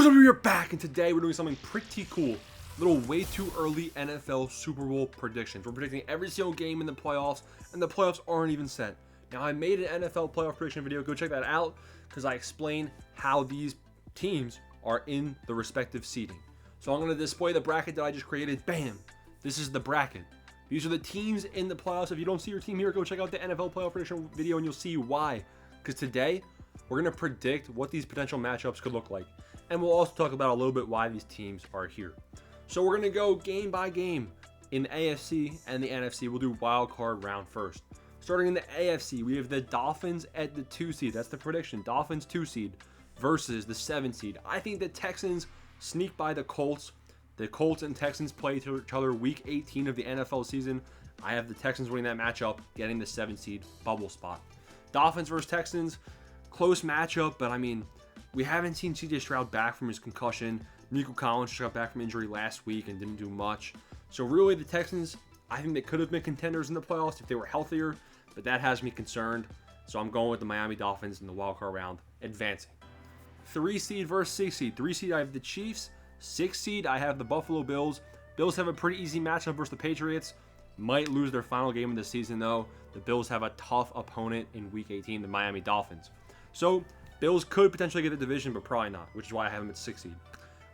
What's up, we are back, and today we're doing something pretty cool. Little way too early NFL Super Bowl predictions. We're predicting every single game in the playoffs, and the playoffs aren't even set. Now, I made an NFL playoff prediction video. Go check that out, because I explain how these teams are in the respective seeding. So I'm going to display the bracket that I just created. Bam! This is the bracket. These are the teams in the playoffs. If you don't see your team here, go check out the NFL playoff prediction video, and you'll see why. Because today, we're going to predict what these potential matchups could look like. And we'll also talk about a little bit why these teams are here. So we're going to go game by game in the AFC and the NFC. We'll do wild card round first. Starting in the AFC, we have the Dolphins at the 2 seed. That's the prediction. Dolphins 2 seed versus the 7 seed. I think the Texans sneak by the Colts. The Colts and Texans play to each other week 18 of the NFL season. I have the Texans winning that matchup, getting the 7 seed bubble spot. Dolphins versus Texans, close matchup, but I mean, we haven't seen CJ Stroud back from his concussion. Nico Collins just got back from injury last week and didn't do much. So really, the Texans, I think they could have been contenders in the playoffs if they were healthier, but that has me concerned. So I'm going with the Miami Dolphins in the wildcard round, advancing. 3 seed versus 6 seed. 3 seed, I have the Chiefs. 6 seed, I have the Buffalo Bills. Bills have a pretty easy matchup versus the Patriots. Might lose their final game of the season, though. The Bills have a tough opponent in Week 18, the Miami Dolphins. So Bills could potentially get the division, but probably not, which is why I have them at 6 seed.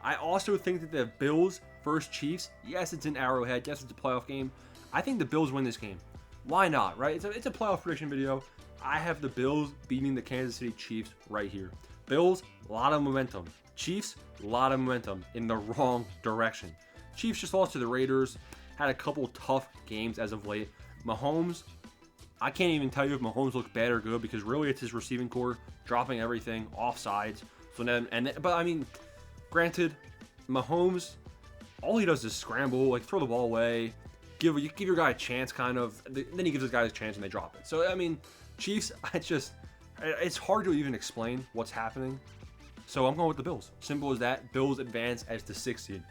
I also think that the Bills versus Chiefs, yes, it's an Arrowhead, yes, it's a playoff game. I think the Bills win this game. Why not, right? It's a playoff prediction video. I have the Bills beating the Kansas City Chiefs right here. Bills, a lot of momentum. Chiefs, a lot of momentum in the wrong direction. Chiefs just lost to the Raiders, had a couple tough games as of late. Mahomes, I can't even tell you if Mahomes looks bad or good because really it's his receiving core dropping everything, offsides. But I mean, granted, Mahomes, all he does is scramble, like throw the ball away, give your guy a chance, kind of. Then he gives his guy a chance and they drop it. So I mean, Chiefs, it's hard to even explain what's happening. So I'm going with the Bills. Simple as that. Bills advance as the 6th seed.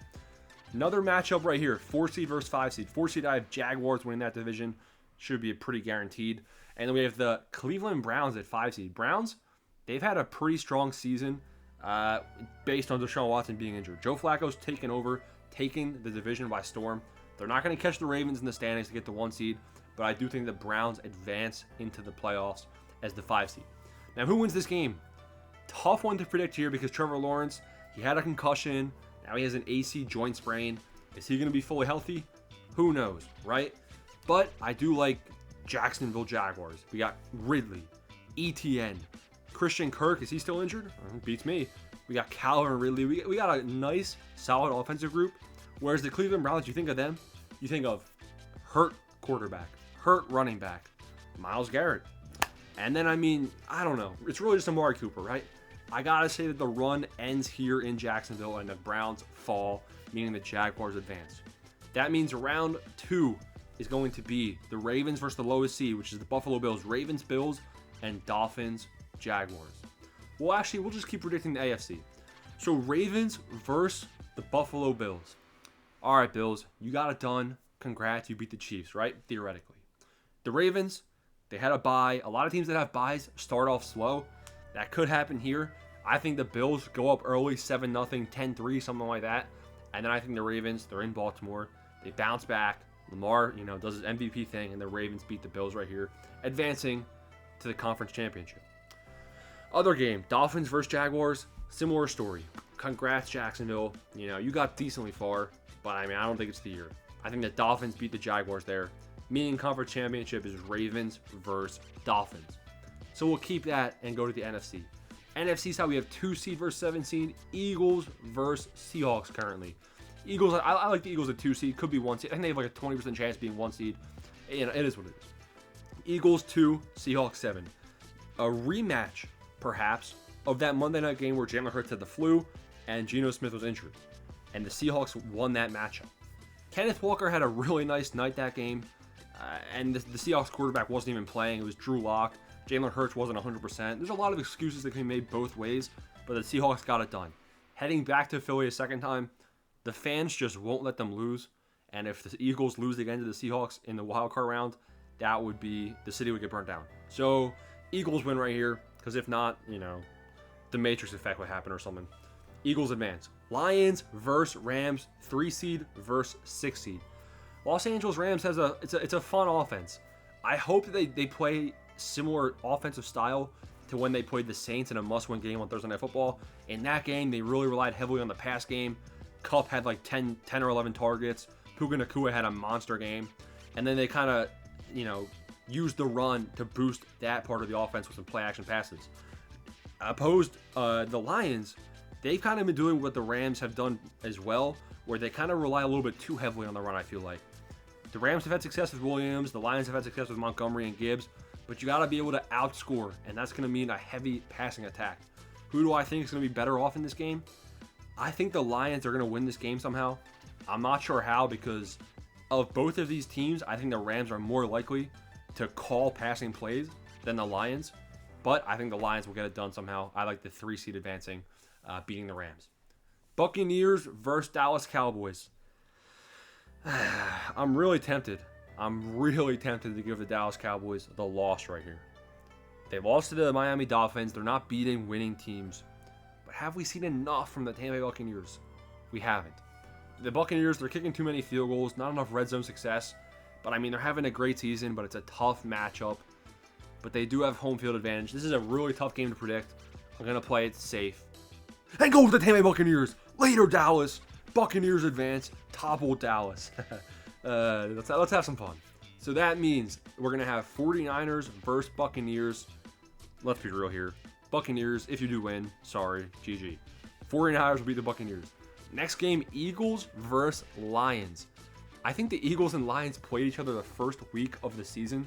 Another matchup right here, 4 seed versus 5 seed. 4 seed, I have Jaguars winning that division. Should be pretty guaranteed. And then we have the Cleveland Browns at 5 seed. Browns, they've had a pretty strong season based on Deshaun Watson being injured. Joe Flacco's taking the division by storm. They're not going to catch the Ravens in the standings to get the 1 seed, but I do think the Browns advance into the playoffs as the 5 seed. Now, who wins this game? Tough one to predict here because Trevor Lawrence, he had a concussion. Now he has an AC joint sprain. Is he going to be fully healthy? Who knows, right? But I do like Jacksonville Jaguars. We got Ridley, ETN, Christian Kirk. Is he still injured? Beats me. We got Calvin Ridley. We got a nice, solid offensive group. Whereas the Cleveland Browns, you think of them, you think of hurt quarterback, hurt running back, Myles Garrett. And then, I mean, I don't know. It's really just Amari Cooper, right? I got to say that the run ends here in Jacksonville and the Browns fall, meaning the Jaguars advance. That means round 2 is going to be the Ravens versus the lowest seed, which is the Buffalo Bills. Ravens, Bills, and Dolphins, Jaguars. Well, actually, we'll just keep predicting the AFC. So Ravens versus the Buffalo Bills. All right, Bills, you got it done. Congrats, you beat the Chiefs, right? Theoretically. The Ravens, they had a bye. A lot of teams that have byes start off slow. That could happen here. I think the Bills go up early, 7-0, 10-3, something like that. And then I think the Ravens, they're in Baltimore. They bounce back. Lamar, does his MVP thing, and the Ravens beat the Bills right here, advancing to the conference championship. Other game, Dolphins versus Jaguars, similar story. Congrats, Jacksonville. You got decently far, but I don't think it's the year. I think the Dolphins beat the Jaguars there, meaning conference championship is Ravens versus Dolphins. So we'll keep that and go to the NFC. NFC side, we have 2 seed versus 7 seed, Eagles versus Seahawks currently. Eagles, I like the Eagles at 2 seed, could be 1 seed. I think they have like a 20% chance of being 1 seed. It is what it is. Eagles 2, Seahawks 7. A rematch, perhaps, of that Monday night game where Jalen Hurts had the flu and Geno Smith was injured. And the Seahawks won that matchup. Kenneth Walker had a really nice night that game. And the Seahawks quarterback wasn't even playing. It was Drew Lock. Jalen Hurts wasn't 100%. There's a lot of excuses that can be made both ways, but the Seahawks got it done. Heading back to Philly a second time, the fans just won't let them lose. And if the Eagles lose again to the Seahawks in the wild card round, that would be, the city would get burnt down. So Eagles win right here, because if not, the Matrix effect would happen or something. Eagles advance. Lions versus Rams, 3 seed versus 6 seed. Los Angeles Rams has it's a fun offense. I hope that they play similar offensive style to when they played the Saints in a must-win game on Thursday Night Football. In that game, they really relied heavily on the pass game. Kupp had like 10 or 11 targets. Puka Nacua had a monster game. And then they kind of, used the run to boost that part of the offense with some play-action passes. Opposed, the Lions, they've kind of been doing what the Rams have done as well, where they kind of rely a little bit too heavily on the run, I feel like. The Rams have had success with Williams. The Lions have had success with Montgomery and Gibbs. But you got to be able to outscore, and that's going to mean a heavy passing attack. Who do I think is going to be better off in this game? I think the Lions are going to win this game somehow. I'm not sure how, because of both of these teams, I think the Rams are more likely to call passing plays than the Lions. But I think the Lions will get it done somehow. I like the 3 seed advancing, beating the Rams. Buccaneers versus Dallas Cowboys. I'm really tempted. To give the Dallas Cowboys the loss right here. They lost to the Miami Dolphins. They're not beating winning teams. But have we seen enough from the Tampa Bay Buccaneers? We haven't. The Buccaneers, they're kicking too many field goals, not enough red zone success. But I mean, they're having a great season, but it's a tough matchup. But they do have home field advantage. This is a really tough game to predict. I'm going to play it safe. And go with the Tampa Bay Buccaneers. Later, Dallas. Buccaneers advance. Topple Dallas. Let's have some fun. So that means we're going to have 49ers versus Buccaneers. Let's be real here. Buccaneers, if you do win, sorry, GG. 49ers will beat the Buccaneers. Next game, Eagles versus Lions. I think the Eagles and Lions played each other the first week of the season.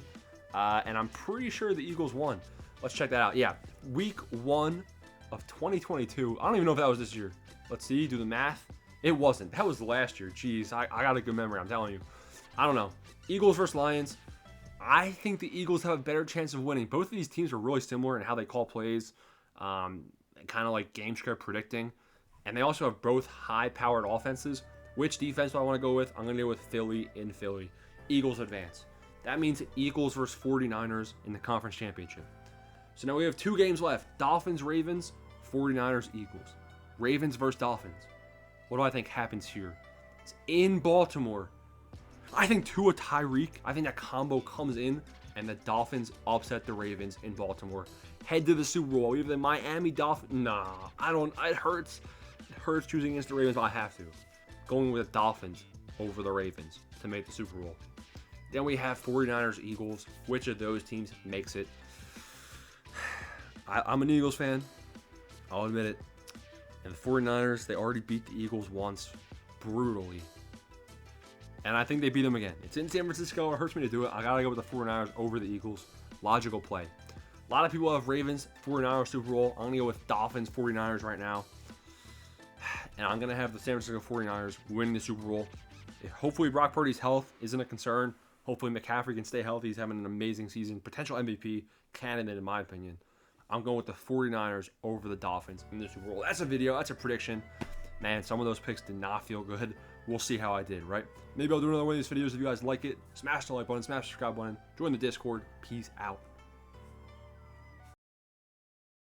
And I'm pretty sure the Eagles won. Let's check that out. Yeah, week 1 of 2022. I don't even know if that was this year. Let's see, do the math. It wasn't. That was last year. Jeez, I got a good memory, I'm telling you. I don't know. Eagles versus Lions. I think the Eagles have a better chance of winning. Both of these teams are really similar in how they call plays, kind of like game script predicting. And they also have both high-powered offenses. Which defense do I want to go with? I'm going to go with Philly in Philly. Eagles advance. That means Eagles versus 49ers in the conference championship. So now we have 2 games left. Dolphins, Ravens, 49ers, Eagles. Ravens versus Dolphins. What do I think happens here? It's in Baltimore. I think Tua Tyreek, I think that combo comes in and the Dolphins upset the Ravens in Baltimore. Head to the Super Bowl. Even the Miami Dolphins. Nah, I don't. It hurts. It hurts choosing against the Ravens, but I have to. Going with the Dolphins over the Ravens to make the Super Bowl. Then we have 49ers, Eagles. Which of those teams makes it? I'm an Eagles fan. I'll admit it. And the 49ers, they already beat the Eagles once brutally. And I think they beat them again. It's in San Francisco. It hurts me to do it. I got to go with the 49ers over the Eagles. Logical play. A lot of people have Ravens, 49ers Super Bowl. I'm going to go with Dolphins, 49ers right now. And I'm going to have the San Francisco 49ers winning the Super Bowl. Hopefully Brock Purdy's health isn't a concern. Hopefully McCaffrey can stay healthy. He's having an amazing season. Potential MVP candidate in my opinion. I'm going with the 49ers over the Dolphins in the Super Bowl. That's a video. That's a prediction. Man, some of those picks did not feel good. We'll see how I did, right? Maybe I'll do another one of these videos if you guys like it. Smash the like button, smash the subscribe button, join the Discord. Peace out.